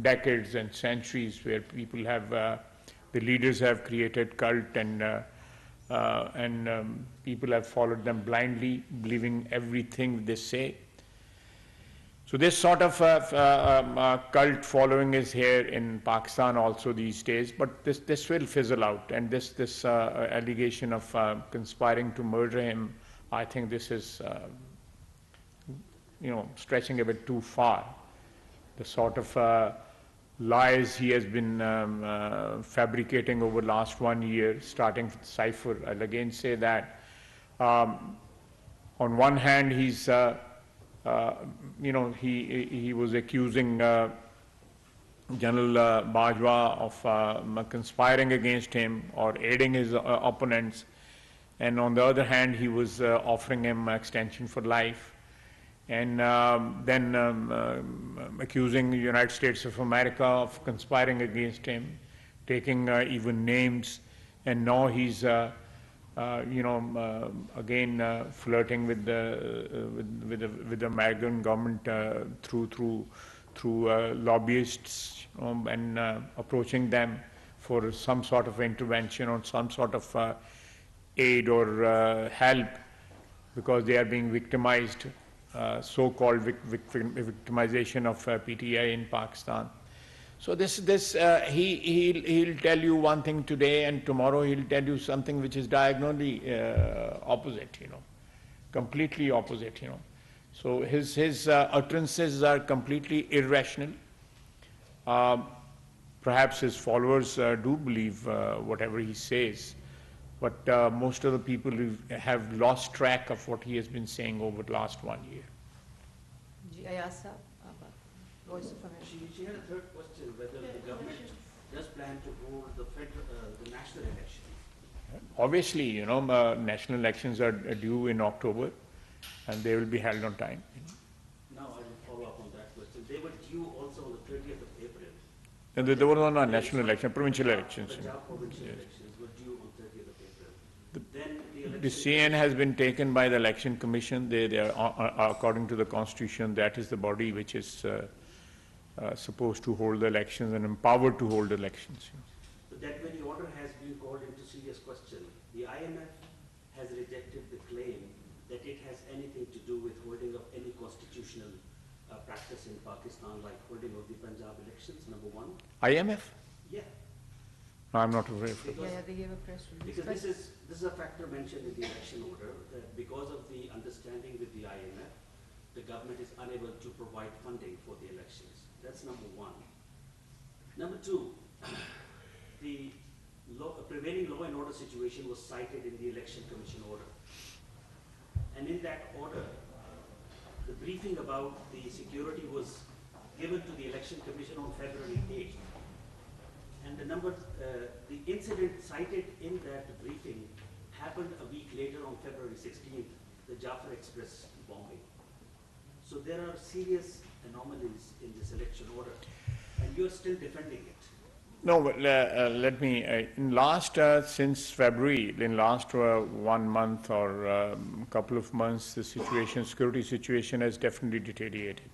decades and centuries, where people have, the leaders have created cult, and people have followed them blindly, believing everything they say. So this sort of cult following is here in Pakistan also these days, but this will fizzle out, and this allegation of conspiring to murder him, I think this is stretching a bit too far. The sort of lies he has been fabricating over the last 1 year, starting with Cypher. I'll again say that on one hand he's he was accusing General Bajwa of conspiring against him or aiding his opponents, and on the other hand he was offering him extension for life, and then accusing the United States of America of conspiring against him, taking even names, and now he's again flirting with the American government through lobbyists, and approaching them for some sort of intervention or some sort of aid or help, because they are being victimized, so-called victimization of PTI in Pakistan. So he'll tell you one thing today, and tomorrow he'll tell you something which is diagonally opposite, completely opposite, So his utterances are completely irrational. Perhaps his followers do believe whatever he says, but most of the people have lost track of what he has been saying over the last 1 year. Voice of America. She had a third question, whether the government does plan to hold the national elections. Obviously, national elections are due in October, and they will be held on time. Now I will follow up on that question. They were due also on the 30th of April. And there were no national elections, provincial elections. Provincial elections were due on 30th of April. Then the CN has been taken by the Election Commission. They are, according to the Constitution, that is the body which is supposed to hold the elections and empowered to hold elections. So that very order has been called into serious question. The IMF has rejected the claim that it has anything to do with holding of any constitutional practice in Pakistan, like holding of the Punjab elections, number one. IMF? Yeah. No, I'm not aware of it. They gave a press release. Because this is a factor mentioned in the election order, that because of the understanding with the IMF, the government is unable to provide funding for the elections. That's number one. Number two, the prevailing law and order situation was cited in the Election Commission order. And in that order, the briefing about the security was given to the Election Commission on February 8th. And the incident cited in that briefing happened a week later on February 16th, the Jafar Express bombing. So there are serious anomalies in this election order, and you're still defending it. No, but let me, since February, in last 1 month or couple of months, the security situation has definitely deteriorated,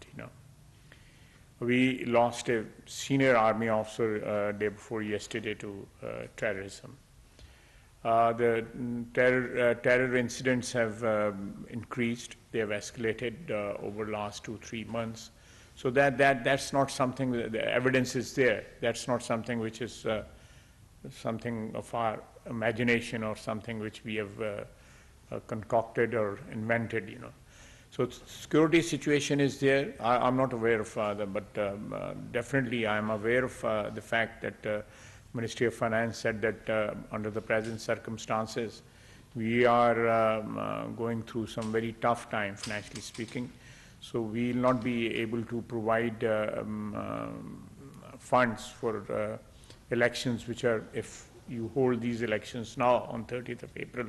We lost a senior army officer day before yesterday to terrorism. The terror incidents have increased. They have escalated over the last 2-3 months. So that's not something, the evidence is there. That's not something which is something of our imagination or something which we have concocted or invented, So security situation is there. I'm not aware of that, but definitely I'm aware of the fact that Ministry of Finance said that under the present circumstances, we are going through some very tough time, financially speaking. So we will not be able to provide funds for elections, which are, if you hold these elections now on 30th of April,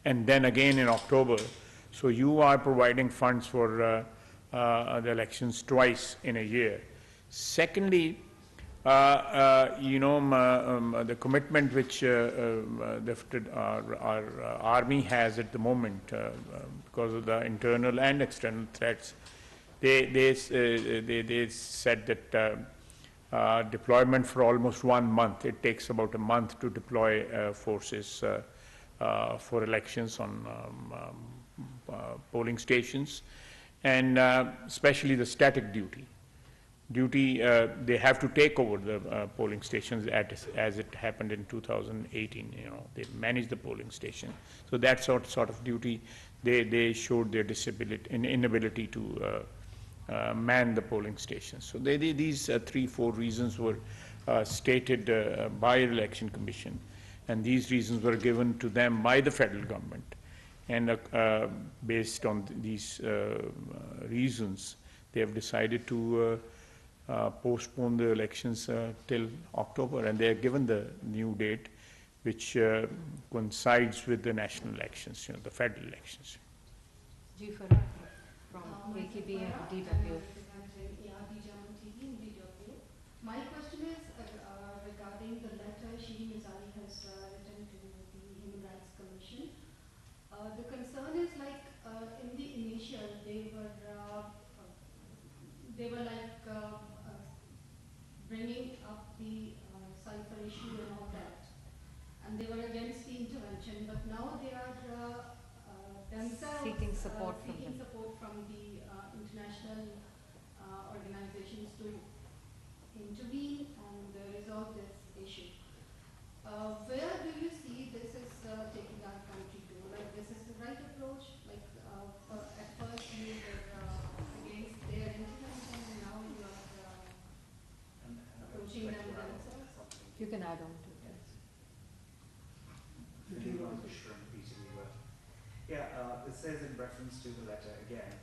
and then again in October. So you are providing funds for the elections twice in a year. Secondly, the commitment which our army has at the moment because of the internal and external threats, they said that deployment for almost 1 month. It takes about a month to deploy forces for elections on polling stations, and especially the static duty. They have to take over the polling stations as it happened in 2018. They manage the polling station. So that sort of duty, they showed their inability to man the polling stations. So these 3-4 reasons were stated by the Election Commission, and these reasons were given to them by the federal government. And based on these reasons, they have decided to postpone the elections till October, and they are given the new date, which coincides with the national elections, the federal elections. From AKB and DW. My question is regarding the letter Shri Mizari has written to the Human Rights Commission. The concern is in the initial, they were bringing up the cipher issue and all that, and they were against the intervention, but now they are themselves seeking support from the international organizations to intervene and resolve this issue. Where do you see this is taking our country to? This is the right approach? At first you were against their intervention, and now you are approaching them themselves? You can add on to that. It says in reference to the letter again,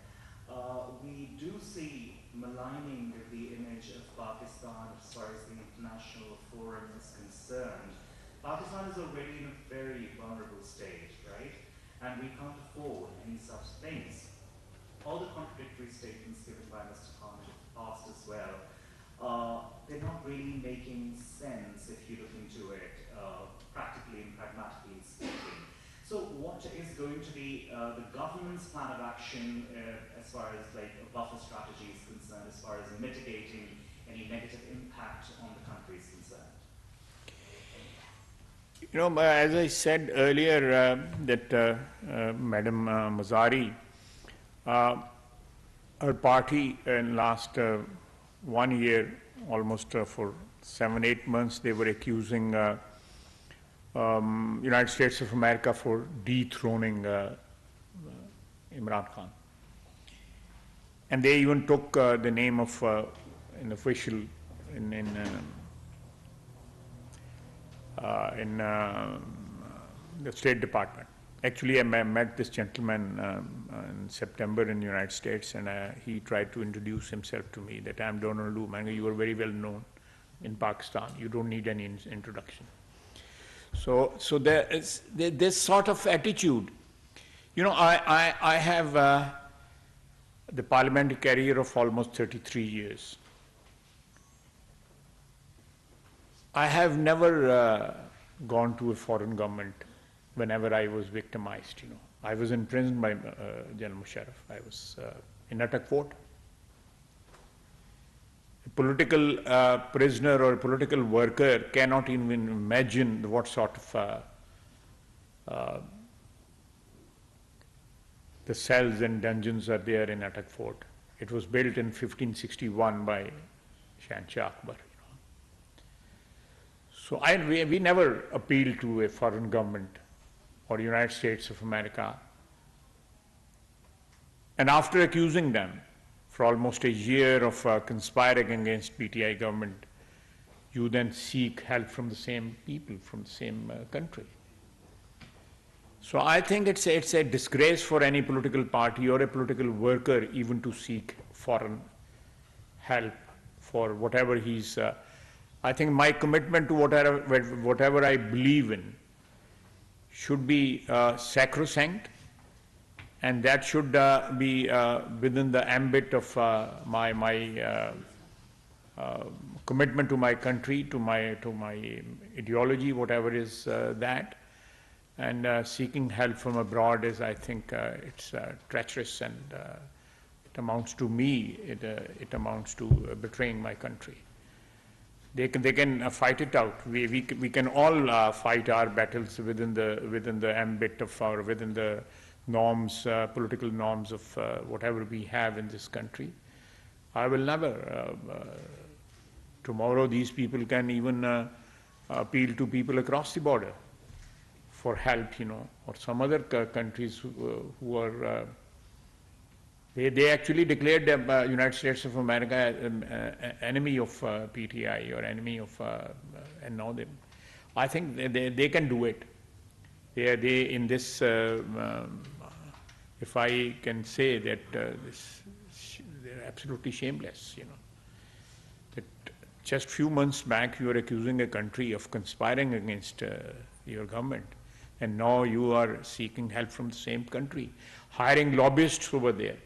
we do see maligning the image of Pakistan as far as the international forum is concerned. Pakistan is already in a very vulnerable stage, right? And we can't afford any such things. All the contradictory statements given by Mr. Khan in the past as well, they're not really making sense if you look into it, practically and pragmatically speaking. So what is going to be the government's plan of action as far as a buffer strategy is concerned, as far as mitigating any negative impact on the country is concerned? As I said earlier, that Madam Mizari, her party in last 1 year, almost for 7-8 months, they were accusing United States of America for dethroning Imran Khan. And they even took the name of an official in the State Department. Actually, I met this gentleman in September in the United States, and he tried to introduce himself to me, that I'm Donald Lu. You are very well known in Pakistan. You don't need any introduction. So there is this sort of attitude. I have the parliamentary career of almost 33 years. I have never gone to a foreign government whenever I was victimized. I was imprisoned by General Musharraf. I was in Atak Fort. A political prisoner or a political worker cannot even imagine what sort of the cells and dungeons are there in Atak Fort. It was built in 1561 by Shahanshah Akbar. So we never appealed to a foreign government or United States of America. And after accusing them for almost a year of conspiring against PTI government, you then seek help from the same people, from the same country. So I think it's a disgrace for any political party or a political worker even to seek foreign help for whatever he's. I think my commitment to whatever I believe in should be sacrosanct, and that should be within the ambit of my commitment to my country, to my ideology, whatever is that. And seeking help from abroad is, I think, it's treacherous, and it amounts to me. It amounts to betraying my country. They can fight it out. We can all fight our battles within the ambit of within the norms, political norms of whatever we have in this country. I will never. Tomorrow, these people can even appeal to people across the border for help, or some other countries who are. They actually declared the United States of America as enemy of PTI or enemy of, and now they, I think they can do it. They in this, if I can say that they're absolutely shameless, that just few months back you were accusing a country of conspiring against your government, and now you are seeking help from the same country, hiring lobbyists over there.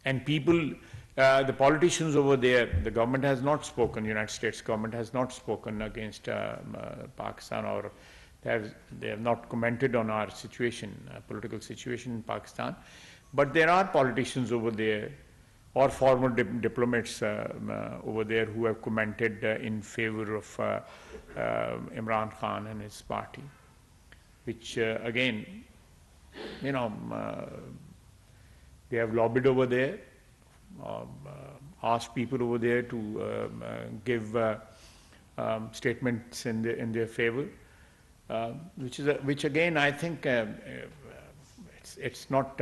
And people, the politicians over there, the government has not spoken, United States government has not spoken against Pakistan, or they have not commented on our situation, political situation in Pakistan. But there are politicians over there, or former diplomats over there who have commented in favor of Imran Khan and his party, which again, they have lobbied over there, asked people over there to give statements in their favor, which again I think it's not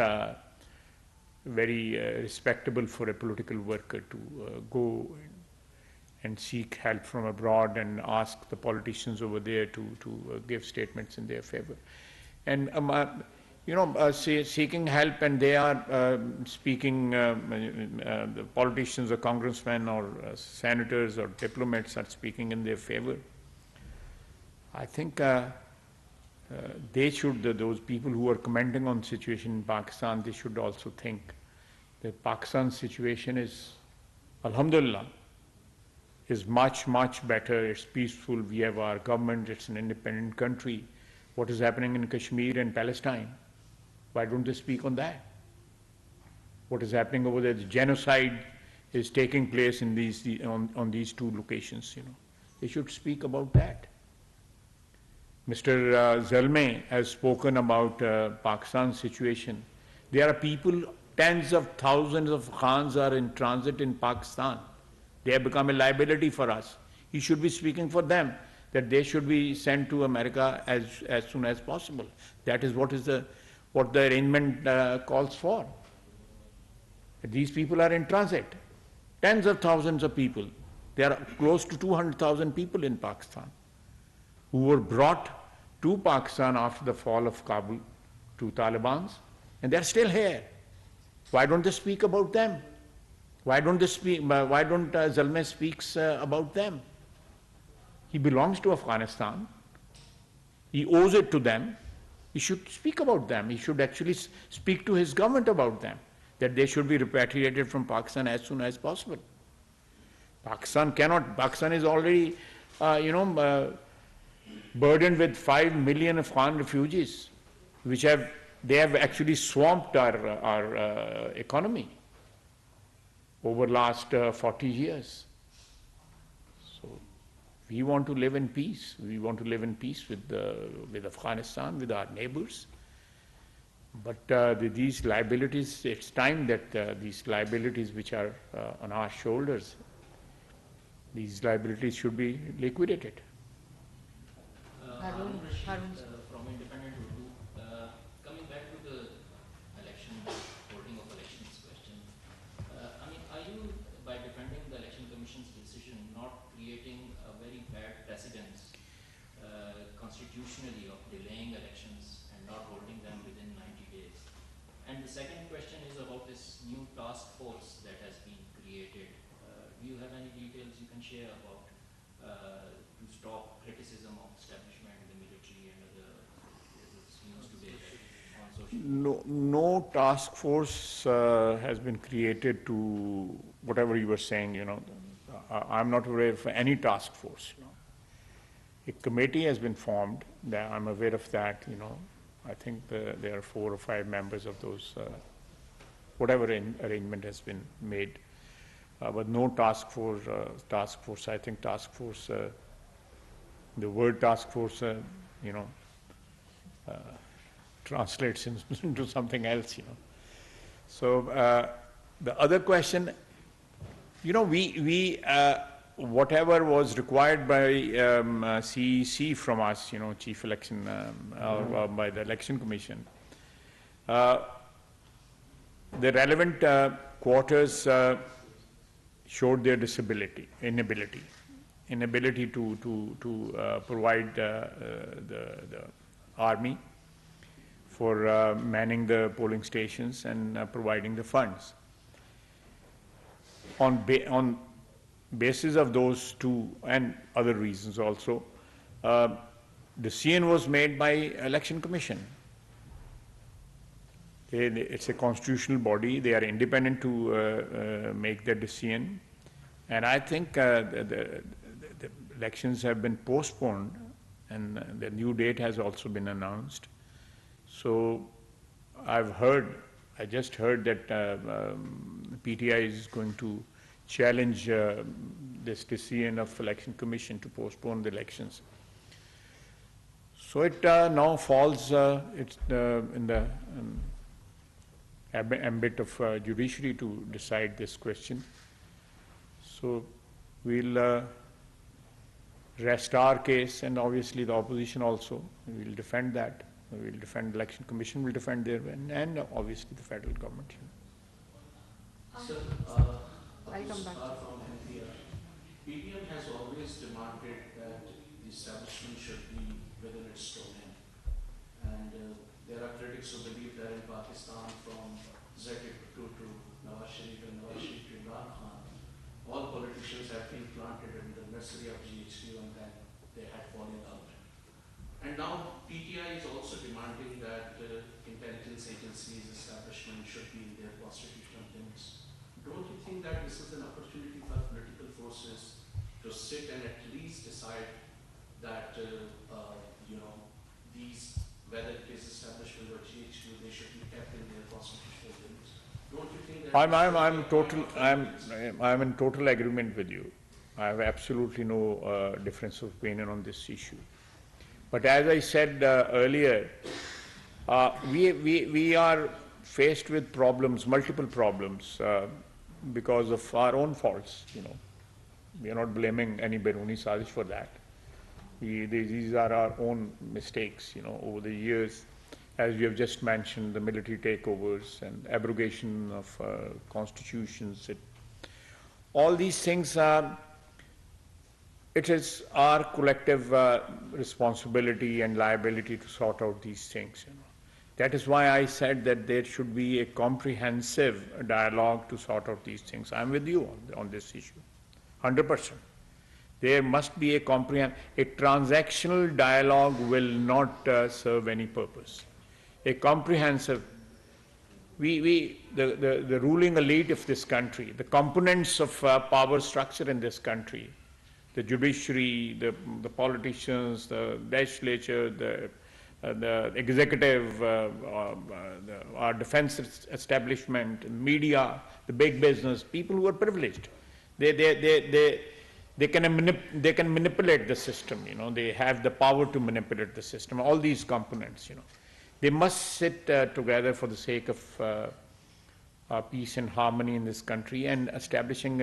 very respectable for a political worker to go and seek help from abroad and ask the politicians over there to give statements in their favor. And seeking help, and they are speaking, the politicians or congressmen or senators or diplomats are speaking in their favor. I think they should, those people who are commenting on the situation in Pakistan, they should also think that Pakistan's situation is, alhamdulillah, is much, much better. It's peaceful. We have our government. It's an independent country. What is happening in Kashmir and Palestine? Why don't they speak on that? What is happening over there? The genocide is taking place in on these two locations. They should speak about that. Mr. Zalmay has spoken about Pakistan's situation. There are people, tens of thousands of Khans are in transit in Pakistan. They have become a liability for us. He should be speaking for them, that they should be sent to America as soon as possible. That is what the arrangement calls for. These people are in transit. Tens of thousands of people. There are close to 200,000 people in Pakistan who were brought to Pakistan after the fall of Kabul to Taliban, and they're still here. Why don't they speak about them? Why don't Zalmay speaks about them? He belongs to Afghanistan. He owes it to them. He should speak about them. He should actually speak to his government about them, that they should be repatriated from Pakistan as soon as possible. Pakistan is already, burdened with 5 million Afghan refugees, they have actually swamped our economy over last 40 years. So we want to live in peace. We want to live in peace with Afghanistan, with our neighbors. But these liabilities, it's time that these liabilities which are on our shoulders, these liabilities should be liquidated. Harun. From Independent Urdu, coming back to the election, holding of elections question, are you, by defending the Election Commission's decision, not creating a very bad precedent constitutionally of delaying elections and not holding them within 90 days? And the second question is about this new task force that has been created. Do you have any details you can share about to stop criticism of establishment, the military, and other news today on social media? No task force has been created to whatever you were saying. I'm not aware of any task force. A committee has been formed. I'm aware of that. I think there are 4 or 5 members of those. Whatever arrangement has been made. but no task force. I think task force. The word task force, translates into something else. So the other question, we whatever was required by CEC from us, Chief Election, or by the Election Commission, the relevant quarters showed their inability to provide the army for manning the polling stations and providing the funds. On basis of those two and other reasons also, decision was made by Election Commission. It's a constitutional body. They are independent to make their decision. And I think the elections have been postponed, and the new date has also been announced. So I just heard that PTI is going to challenge this decision of Election Commission to postpone the elections. So it now falls in the ambit of judiciary to decide this question. So we'll rest our case, and obviously the opposition also. We'll defend that. We'll defend the Election Commission, will defend their, and obviously the federal government. Sir, I'll come back. from India, PDM has always demanded that the establishment should be within its domain. And there are critics who believe that in Pakistan, from Zaki to Nawaz Sharif and Nawaz Sharif to Imran Khan, all politicians have been planted in the nursery of GHQ, and then they had fallen out. And now PTI is also demanding that intelligence agencies establishment should be in their constitutional limits. Don't you think that this is an opportunity for political forces to sit and at least decide that these, whether it is establishment or GHQ, they should be kept in their constitutional limits? Don't you think that I'm in total agreement with you. I have absolutely no difference of opinion on this issue. But as I said earlier, we are faced with problems, multiple problems, because of our own faults. We are not blaming any Beruni Sazish for that. These are our own mistakes. Over the years, as we have just mentioned, the military takeovers and abrogation of constitutions. All these things are. It is our collective responsibility and liability to sort out these things. That is why I said that there should be a comprehensive dialogue to sort out these things. I'm with you on this issue, 100%. There must be a transactional dialogue will not serve any purpose. A comprehensive, the ruling elite of this country, the components of power structure in this country, the judiciary, the politicians, the legislature, the executive, our defense establishment, media, the big business, people who are privileged. They can manipulate the system. They have the power to manipulate the system. All these components. They must sit together for the sake of peace and harmony in this country, and establishing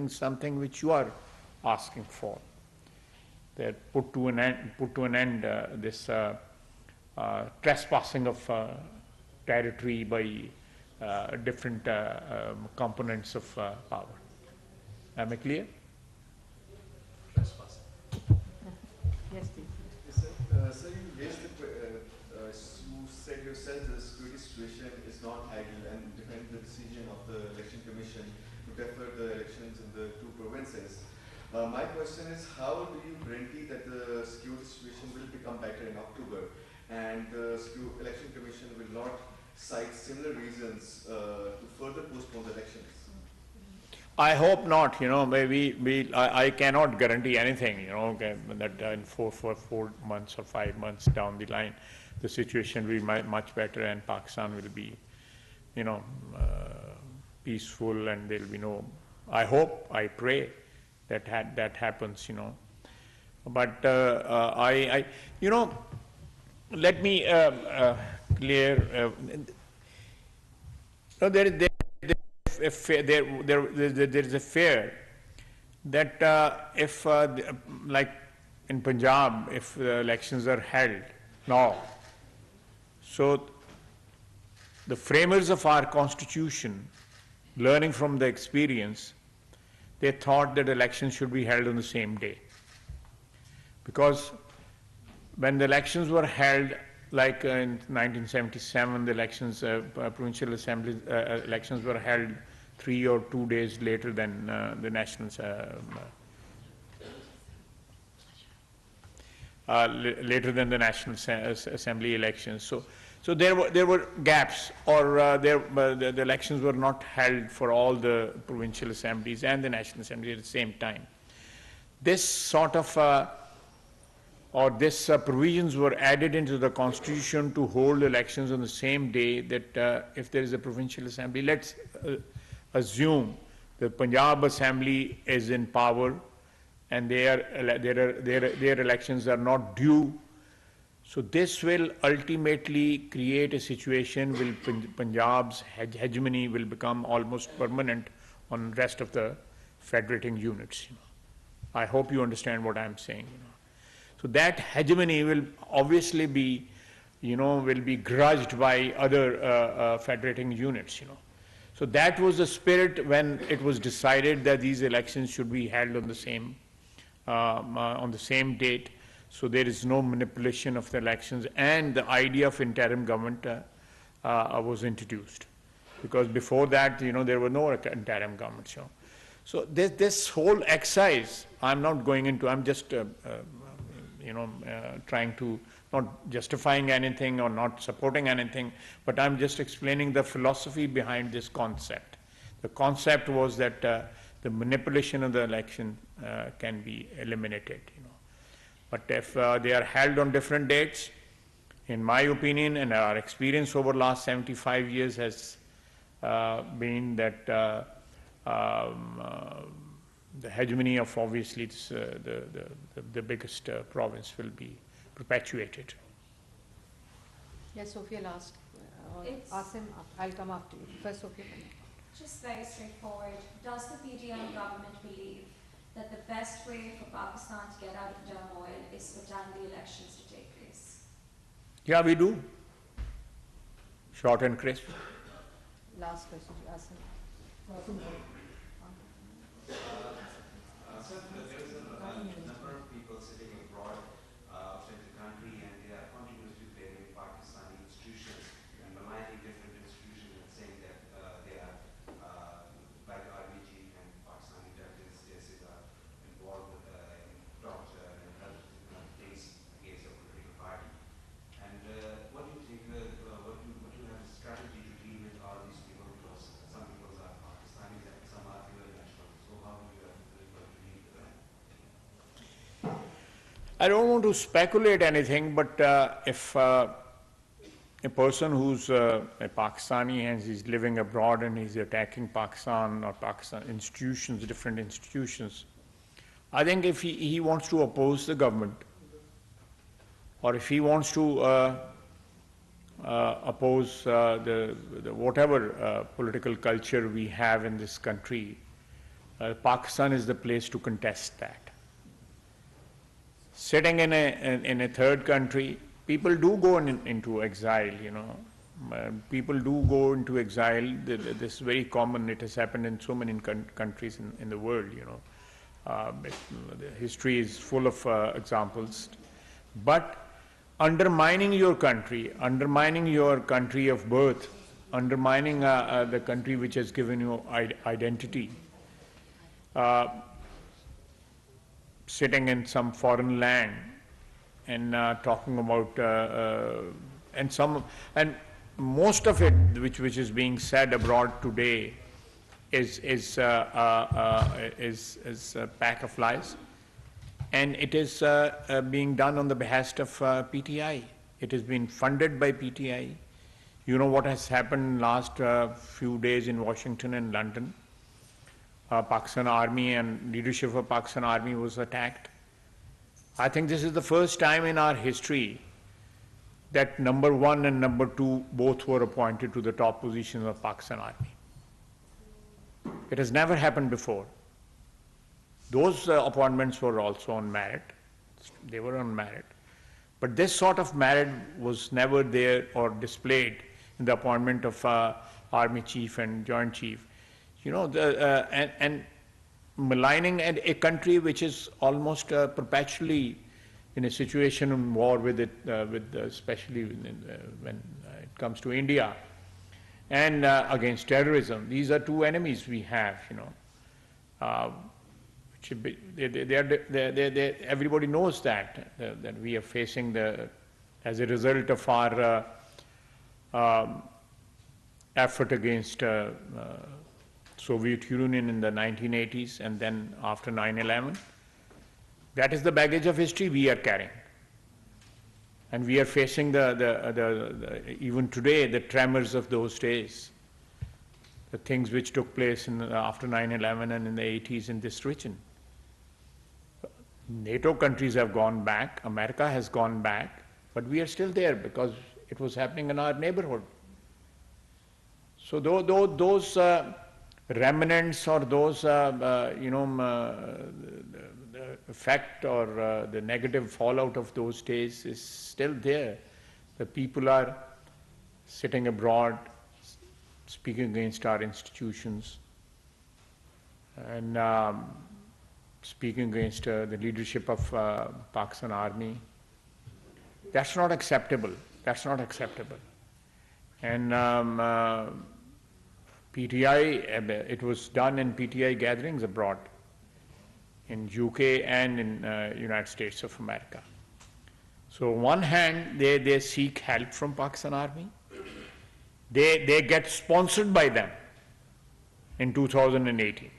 something which you are asking for. That put to an end this trespassing of territory by different components of power. Am I clear? Trespassing. Yes, please. Sir, you raised you said yourself the security situation is not ideal and defend the decision of the Election Commission to defer the elections in the two provinces. My question is, how do you guarantee that the security situation will become better in October and the Election Commission will not cite similar reasons to further postpone the elections? I hope not. I cannot guarantee anything. That in 4 months or 5 months down the line, the situation will be much better, and Pakistan will be, peaceful, and there'll be no, I hope, I pray that that happens, you know. But let me clear. There is a fear that if, like in Punjab, if elections are held now, so the framers of our constitution, learning from the experience, they thought that elections should be held on the same day. Because when the elections were held, like in 1977, the elections, provincial assembly elections were held 3 or 2 days later than the national later than the National Assembly elections. So there were gaps, or the elections were not held for all the provincial assemblies and the National Assembly at the same time. This sort of provisions were added into the constitution to hold elections on the same day, that if there is a provincial assembly, let's assume the Punjab Assembly is in power and their elections are not due. So this will ultimately create a situation where Punjab's hegemony will become almost permanent on the rest of the federating units. You know. I hope you understand what I'm saying. You know. So that hegemony will obviously be, will be grudged by other federating units. You know. So that was the spirit when it was decided that these elections should be held on the same date. So there is no manipulation of the elections, and the idea of interim government was introduced, because before that, there were no interim governments. So this whole exercise, I'm not going into. I'm just trying to, not justifying anything or not supporting anything, but I'm just explaining the philosophy behind this concept. The concept was that the manipulation of the election can be eliminated. But if they are held on different dates, in my opinion and our experience over the last 75 years has been that the hegemony of obviously the biggest province will be perpetuated. Yes, Sophia last. Asim, I'll come after you. First, Sophia. Just very straightforward. Does the PDM government believe that the best way for Pakistan to get out of turmoil is for timely elections to take place? Yeah, we do. Short and crisp. Last question, Asim. Sir, there is a number of people sitting abroad outside the country, and they are continuously blaming Pakistani institutions and maligning different institutions and saying that they are, like RBG and Pakistani intelligence agencies, are involved in torture and other things against a political party. And what do you think, what do you have a strategy to deal with all these people, because some people are Pakistanis and some are dual nationals, so how do you have to deal with them? I don't want to speculate anything, but if a person who's a Pakistani and he's living abroad and he's attacking Pakistan or Pakistan institutions, different institutions, I think if he wants to oppose the government, or if he wants to oppose the whatever political culture we have in this country, Pakistan is the place to contest that. Sitting in a third country, people do go into exile, people do go into exile. This is very common. It has happened in so many countries in the world, the history is full of examples. But undermining your country of birth, undermining the country which has given you identity, sitting in some foreign land and talking about and most of it which is being said abroad today is a pack of lies, and it is being done on the behest of PTI. It has been funded by PTI. You know what has happened last few days in Washington and London. Pakistan Army and leadership of Pakistan Army was attacked. I think this is the first time in our history that number 1 and number 2 both were appointed to the top positions of Pakistan Army. It has never happened before. Those appointments were also on merit. They were on merit. But this sort of merit was never there or displayed in the appointment of Army Chief and Joint Chief. You know, and maligning a country which is almost perpetually in a situation of war with it, especially when it comes to India, and against terrorism. These are two enemies we have, you know. Everybody knows that we are facing as a result of our effort against Soviet Union in the 1980s and then after 9/11. That is the baggage of history we are carrying. And we are facing even today, the tremors of those days, the things which took place after 9/11 and in the 80s in this region. NATO countries have gone back, America has gone back, but we are still there because it was happening in our neighborhood. So those remnants or those, the effect or the negative fallout of those days is still there. The people are sitting abroad, speaking against our institutions, and speaking against the leadership of Pakistan Army. That's not acceptable. That's not acceptable. And PTI, it was done in PTI gatherings abroad, in UK and in United States of America. So on one hand, they seek help from Pakistan Army. They get sponsored by them in 2018.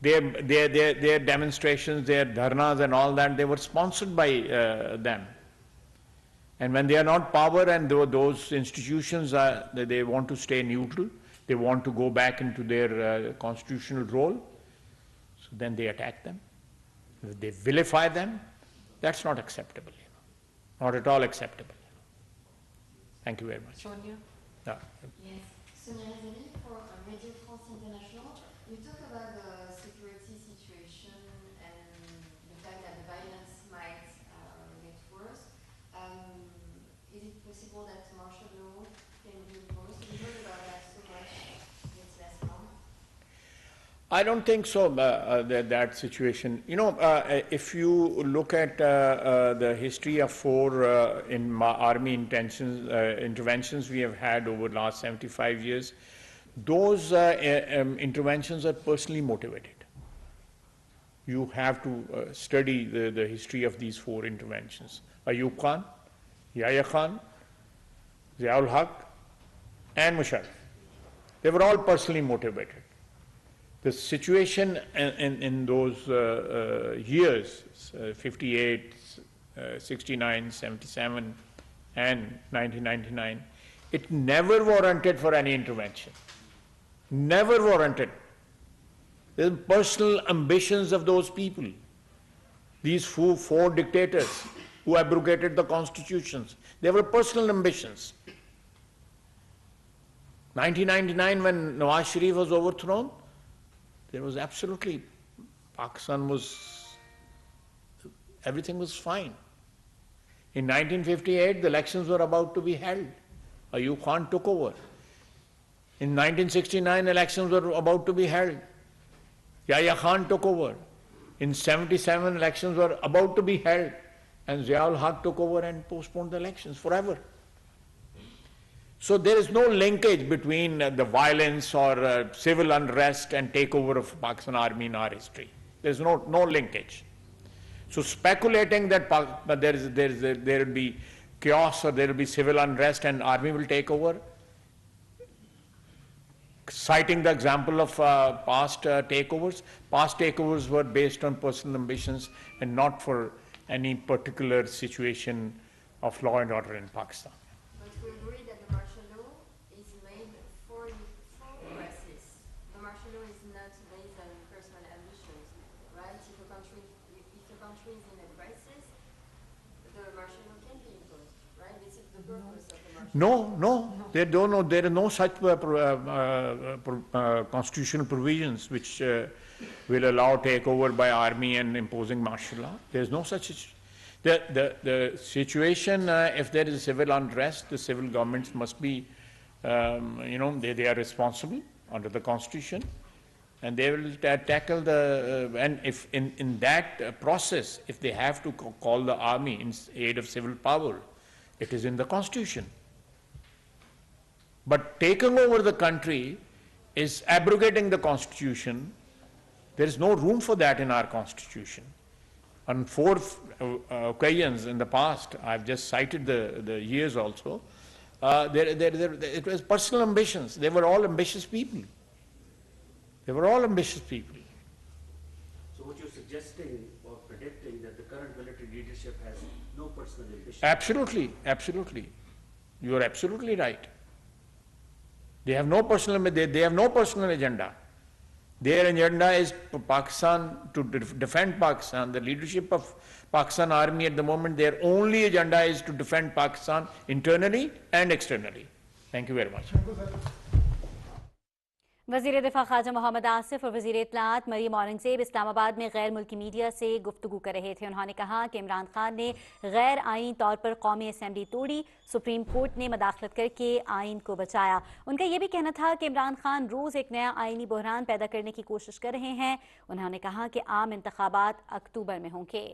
Their demonstrations, their dharnas and all that, they were sponsored by them. And when they are not power and those institutions, they want to stay neutral, they want to go back into their constitutional role, so then they attack them, they vilify them. That's not acceptable, not at all acceptable. Thank you very much. Sonia? No. Yes, Sonia for Radio France International. You talk about the security situation and the fact that the violence might get worse. Is it possible that martial law can be imposed? We heard about that so much this last month. I don't think so, that situation. You know, if you look at the history of 4 army interventions we have had over the last 75 years, those interventions are personally motivated. You have to study the history of these 4 interventions. Ayub Khan, Yahya Khan, Ziaul Haq, and Musharraf. They were all personally motivated. The situation in those years, 58, 69, 77, and 1999, it never warranted for any intervention. Never warranted. The personal ambitions of those people, these 4 dictators who abrogated the constitutions, they were personal ambitions. 1999, when Nawaz Sharif was overthrown, there was absolutely, everything was fine. In 1958, the elections were about to be held. Ayub Khan took over. In 1969, elections were about to be held. Yahya Khan took over. In 77, elections were about to be held. And Ziaul Haq took over and postponed the elections forever. So there is no linkage between the violence or civil unrest and takeover of Pakistan Army in our history. There is no linkage. So speculating that there will be chaos or there will be civil unrest and army will take over, citing the example of past takeovers were based on personal ambitions and not for any particular situation of law and order in Pakistan. But we agree country is in a crisis, the martial law can be imposed, right? This is the purpose of the martial law. No, there are no such constitutional provisions which will allow takeover by army and imposing martial law. There is no such. The situation, if there is civil unrest, the civil governments must be, they are responsible under the constitution, and they will tackle and if in that process, if they have to call the army in aid of civil power, it is in the constitution. But taking over the country is abrogating the constitution. There is no room for that in our constitution. On 4 occasions in the past, I've just cited the years also, it was personal ambitions. They were all ambitious people. So what you're suggesting or predicting that the current military leadership has no personal ambition? Absolutely. You are absolutely right. They have no personal agenda. Their agenda is Pakistan, to defend Pakistan. The leadership of Pakistan Army at the moment, their only agenda is to defend Pakistan internally and externally. Thank you very much. وزیر دفاع خواجہ محمد آصف اور وزیر اطلاعات مریم اورنگزیب اسلام آباد میں غیر ملکی media سے گفتگو کر رہے تھے. انہوں نے کہا کہ عمران خان نے غیر آئینی طور پر قومی اسمبلی توڑی, سپریم کورٹ نے مداخلت کر کے آئین کو بچایا. ان کا یہ بھی کہنا تھا کہ عمران خان روز ایک نیا آئینی بحران پیدا کرنے کی کوشش کر رہے ہیں. انہوں نے کہا کہ عام انتخابات اکتوبر میں ہوں گے.